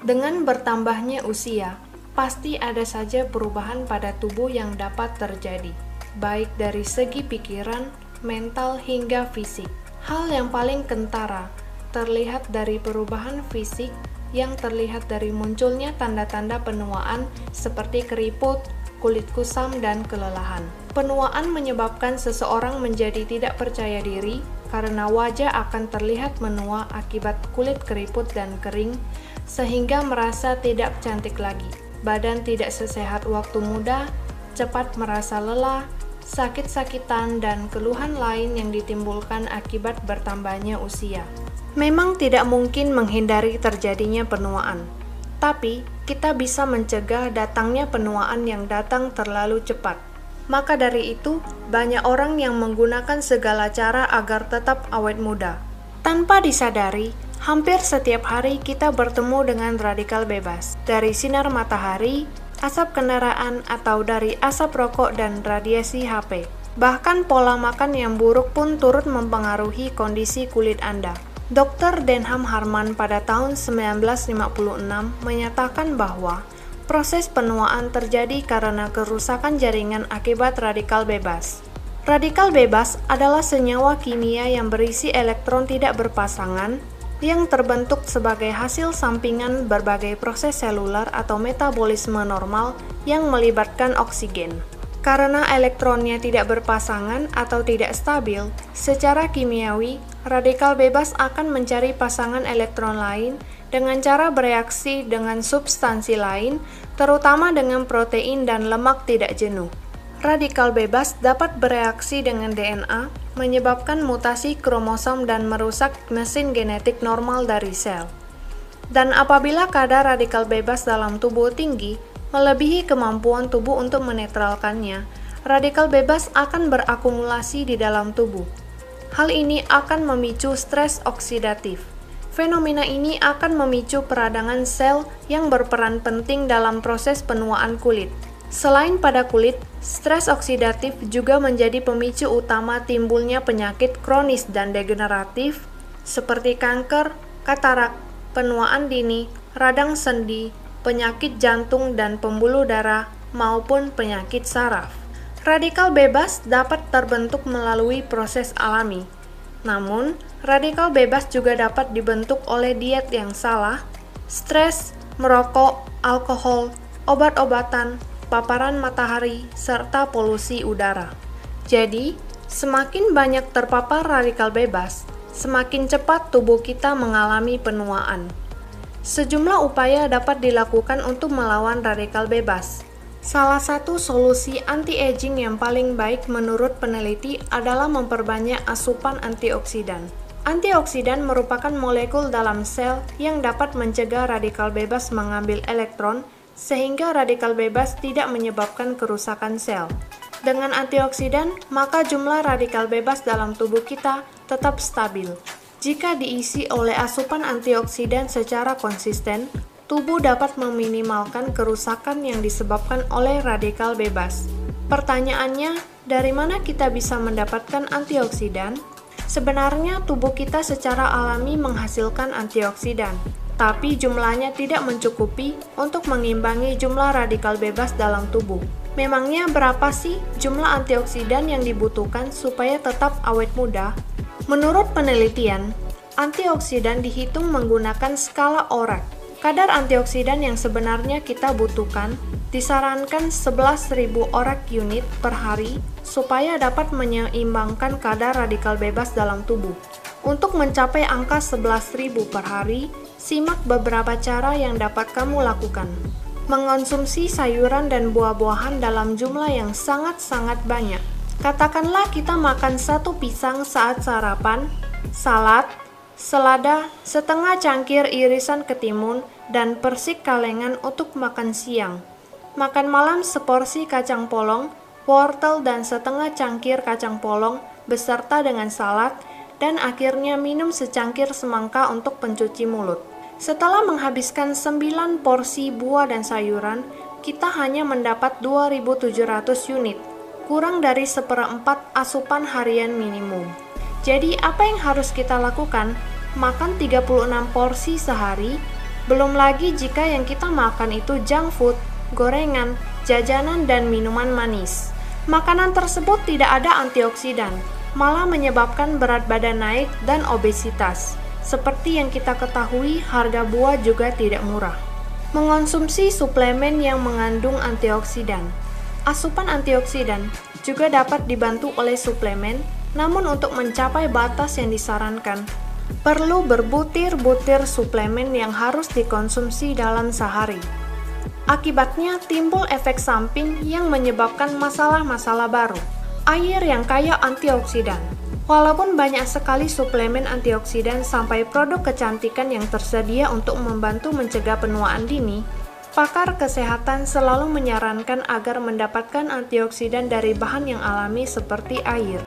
Dengan bertambahnya usia, pasti ada saja perubahan pada tubuh yang dapat terjadi, baik dari segi pikiran, mental, hingga fisik. Hal yang paling kentara terlihat dari perubahan fisik yang terlihat dari munculnya tanda-tanda penuaan seperti keriput, kulit kusam, dan kelelahan. Penuaan menyebabkan seseorang menjadi tidak percaya diri karena wajah akan terlihat menua akibat kulit keriput dan kering, sehingga merasa tidak cantik lagi. Badan tidak sesehat waktu muda, cepat merasa lelah, sakit-sakitan, dan keluhan lain yang ditimbulkan akibat bertambahnya usia. Memang tidak mungkin menghindari terjadinya penuaan, tapi kita bisa mencegah datangnya penuaan yang datang terlalu cepat. Maka dari itu, banyak orang yang menggunakan segala cara agar tetap awet muda. Tanpa disadari, hampir setiap hari kita bertemu dengan radikal bebas dari sinar matahari, asap kendaraan, atau dari asap rokok dan radiasi HP. Bahkan pola makan yang buruk pun turut mempengaruhi kondisi kulit Anda. Dr. Denham Harman pada tahun 1956 menyatakan bahwa proses penuaan terjadi karena kerusakan jaringan akibat radikal bebas. Radikal bebas adalah senyawa kimia yang berisi elektron tidak berpasangan yang terbentuk sebagai hasil sampingan berbagai proses selular atau metabolisme normal yang melibatkan oksigen. Karena elektronnya tidak berpasangan atau tidak stabil, secara kimiawi, radikal bebas akan mencari pasangan elektron lain dengan cara bereaksi dengan substansi lain, terutama dengan protein dan lemak tidak jenuh. Radikal bebas dapat bereaksi dengan DNA, menyebabkan mutasi kromosom dan merusak mesin genetik normal dari sel. Dan apabila kadar radikal bebas dalam tubuh tinggi, melebihi kemampuan tubuh untuk menetralkannya, radikal bebas akan berakumulasi di dalam tubuh. Hal ini akan memicu stres oksidatif. Fenomena ini akan memicu peradangan sel yang berperan penting dalam proses penuaan kulit. Selain pada kulit, stres oksidatif juga menjadi pemicu utama timbulnya penyakit kronis dan degeneratif seperti kanker, katarak, penuaan dini, radang sendi, penyakit jantung dan pembuluh darah, maupun penyakit saraf. Radikal bebas dapat terbentuk melalui proses alami. Namun, radikal bebas juga dapat dibentuk oleh diet yang salah, stres, merokok, alkohol, obat-obatan, paparan matahari, serta polusi udara. Jadi, semakin banyak terpapar radikal bebas, semakin cepat tubuh kita mengalami penuaan. Sejumlah upaya dapat dilakukan untuk melawan radikal bebas. Salah satu solusi anti-aging yang paling baik menurut peneliti adalah memperbanyak asupan antioksidan. Antioksidan merupakan molekul dalam sel yang dapat mencegah radikal bebas mengambil elektron, sehingga radikal bebas tidak menyebabkan kerusakan sel. Dengan antioksidan, maka jumlah radikal bebas dalam tubuh kita tetap stabil. Jika diisi oleh asupan antioksidan secara konsisten, tubuh dapat meminimalkan kerusakan yang disebabkan oleh radikal bebas. Pertanyaannya, dari mana kita bisa mendapatkan antioksidan? Sebenarnya tubuh kita secara alami menghasilkan antioksidan, tapi jumlahnya tidak mencukupi untuk mengimbangi jumlah radikal bebas dalam tubuh. Memangnya berapa sih jumlah antioksidan yang dibutuhkan supaya tetap awet muda? Menurut penelitian, antioksidan dihitung menggunakan skala ORAC. Kadar antioksidan yang sebenarnya kita butuhkan disarankan 11.000 ORAC unit per hari supaya dapat menyeimbangkan kadar radikal bebas dalam tubuh. Untuk mencapai angka 11.000 per hari, simak beberapa cara yang dapat kamu lakukan. Mengonsumsi sayuran dan buah-buahan dalam jumlah yang sangat-sangat banyak. Katakanlah kita makan 1 pisang saat sarapan, salad, selada, setengah cangkir irisan ketimun, dan persik kalengan untuk makan siang. Makan malam seporsi kacang polong, wortel, dan setengah cangkir kacang polong beserta dengan salad, dan akhirnya minum secangkir semangka untuk pencuci mulut. Setelah menghabiskan 9 porsi buah dan sayuran, kita hanya mendapat 2.700 unit, kurang dari 1/4 asupan harian minimum. Jadi apa yang harus kita lakukan? Makan 36 porsi sehari, Belum lagi jika yang kita makan itu junk food, gorengan, jajanan, dan minuman manis. Makanan tersebut tidak ada antioksidan, malah menyebabkan berat badan naik dan obesitas. Seperti yang kita ketahui, harga buah juga tidak murah. Mengonsumsi suplemen yang mengandung antioksidan. Asupan antioksidan juga dapat dibantu oleh suplemen, namun untuk mencapai batas yang disarankan, perlu berbutir-butir suplemen yang harus dikonsumsi dalam sehari. Akibatnya timbul efek samping yang menyebabkan masalah-masalah baru. Air yang kaya antioksidan. Walaupun banyak sekali suplemen antioksidan sampai produk kecantikan yang tersedia untuk membantu mencegah penuaan dini, pakar kesehatan selalu menyarankan agar mendapatkan antioksidan dari bahan yang alami seperti air.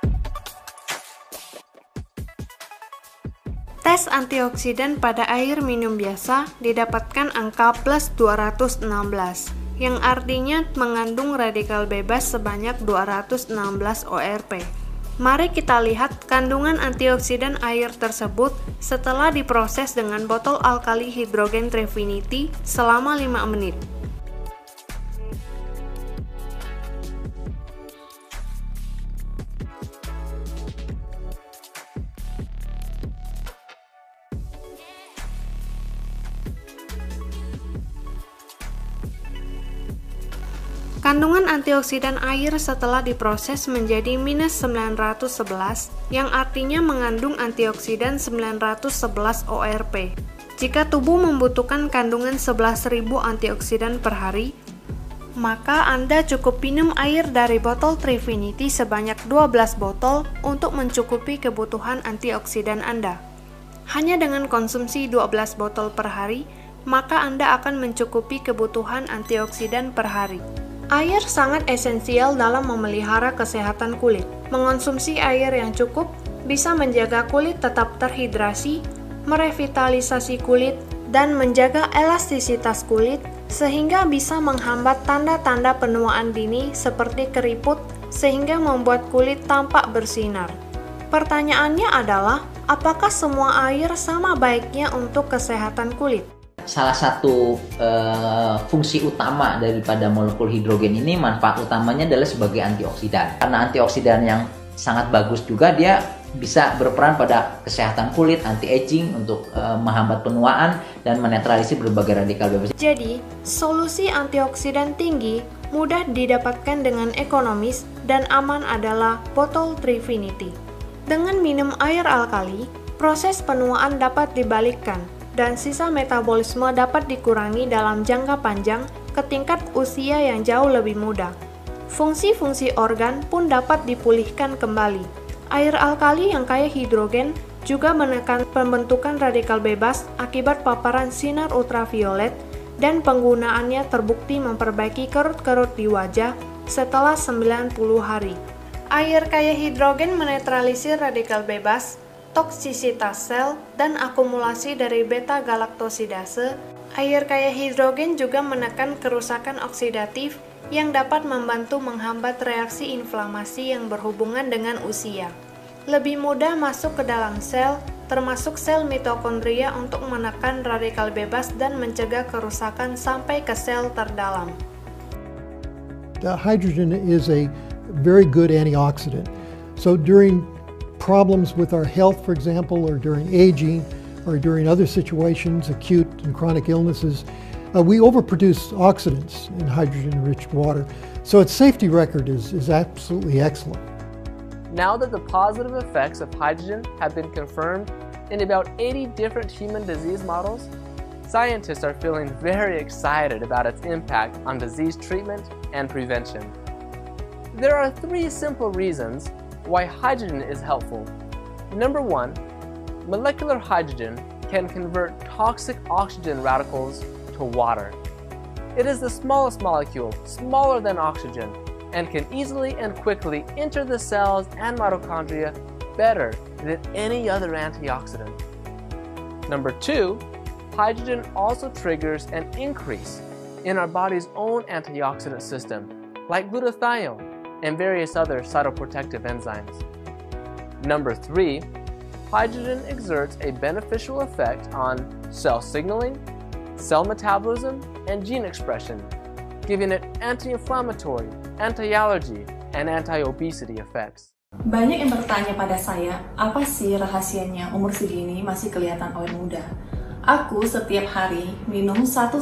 Tes antioksidan pada air minum biasa didapatkan angka plus 216, yang artinya mengandung radikal bebas sebanyak 216 ORP. Mari kita lihat kandungan antioksidan air tersebut setelah diproses dengan botol alkali hidrogen Trifinity selama 5 menit. Kandungan antioksidan air setelah diproses menjadi minus 911, yang artinya mengandung antioksidan 911 ORP. Jika tubuh membutuhkan kandungan 11.000 antioksidan per hari, maka Anda cukup minum air dari botol Trifinity sebanyak 12 botol untuk mencukupi kebutuhan antioksidan Anda. Hanya dengan konsumsi 12 botol per hari, maka Anda akan mencukupi kebutuhan antioksidan per hari. Air sangat esensial dalam memelihara kesehatan kulit. Mengonsumsi air yang cukup bisa menjaga kulit tetap terhidrasi, merevitalisasi kulit, dan menjaga elastisitas kulit sehingga bisa menghambat tanda-tanda penuaan dini seperti keriput sehingga membuat kulit tampak bersinar. Pertanyaannya adalah, apakah semua air sama baiknya untuk kesehatan kulit? Salah satu fungsi utama daripada molekul hidrogen ini, manfaat utamanya adalah sebagai antioksidan. Karena antioksidan yang sangat bagus juga, dia bisa berperan pada kesehatan kulit, anti-aging, untuk menghambat penuaan dan menetralisir berbagai radikal bebas. Jadi, solusi antioksidan tinggi mudah didapatkan dengan ekonomis dan aman adalah botol Trifinity. Dengan minum air alkali, proses penuaan dapat dibalikkan dan sisa metabolisme dapat dikurangi dalam jangka panjang ke tingkat usia yang jauh lebih muda. Fungsi-fungsi organ pun dapat dipulihkan kembali. Air alkali yang kaya hidrogen juga menekan pembentukan radikal bebas akibat paparan sinar ultraviolet, dan penggunaannya terbukti memperbaiki kerut-kerut di wajah setelah 90 hari. Air kaya hidrogen menetralisir radikal bebas, toksisitas sel, dan akumulasi dari beta-galaktosidase. Air kaya hidrogen juga menekan kerusakan oksidatif yang dapat membantu menghambat reaksi inflamasi yang berhubungan dengan usia. Lebih mudah masuk ke dalam sel, termasuk sel mitokondria, untuk menekan radikal bebas dan mencegah kerusakan sampai ke sel terdalam. Hydrogen is a very good antioxidant. So during problems with our health, for example, or during aging, or during other situations, acute and chronic illnesses, we overproduce oxidants in hydrogen-rich water. So its safety record is absolutely excellent. Now that the positive effects of hydrogen have been confirmed in about 80 different human disease models, scientists are feeling very excited about its impact on disease treatment and prevention. There are 3 simple reasons why hydrogen is helpful. Number 1, molecular hydrogen can convert toxic oxygen radicals to water. It is the smallest molecule, smaller than oxygen, and can easily and quickly enter the cells and mitochondria better than any other antioxidant. Number 2, hydrogen also triggers an increase in our body's own antioxidant system, like glutathione and various other cytoprotective enzymes. Number 3, hydrogen exerts a beneficial effect on cell signaling, cell metabolism, and gene expression, giving it anti-inflammatory, anti-allergy, and anti-obesity effects. Banyak yang bertanya pada saya, apa sih rahasianya umur segini masih kelihatan awet muda? Aku setiap hari minum 1-2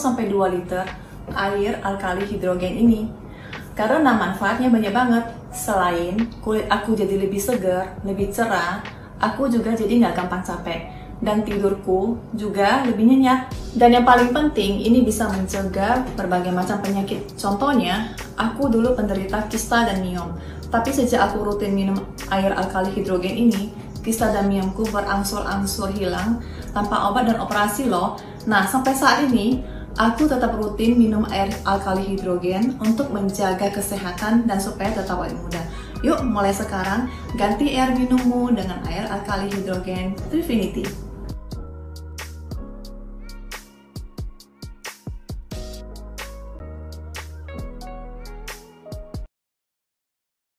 liter air alkali hidrogen ini. Karena manfaatnya banyak banget. Selain kulit aku jadi lebih segar, lebih cerah, aku juga jadi nggak gampang capek. Dan tidurku juga lebih nyenyak. Dan yang paling penting, ini bisa mencegah berbagai macam penyakit. Contohnya, aku dulu penderita kista dan miom. Tapi sejak aku rutin minum air alkali hidrogen ini, kista dan miomku berangsur-angsur hilang tanpa obat dan operasi loh. Nah, sampai saat ini, aku tetap rutin minum air alkali hidrogen untuk menjaga kesehatan dan supaya tetap awet muda. Yuk, mulai sekarang, ganti air minummu dengan air alkali hidrogen Trifinity.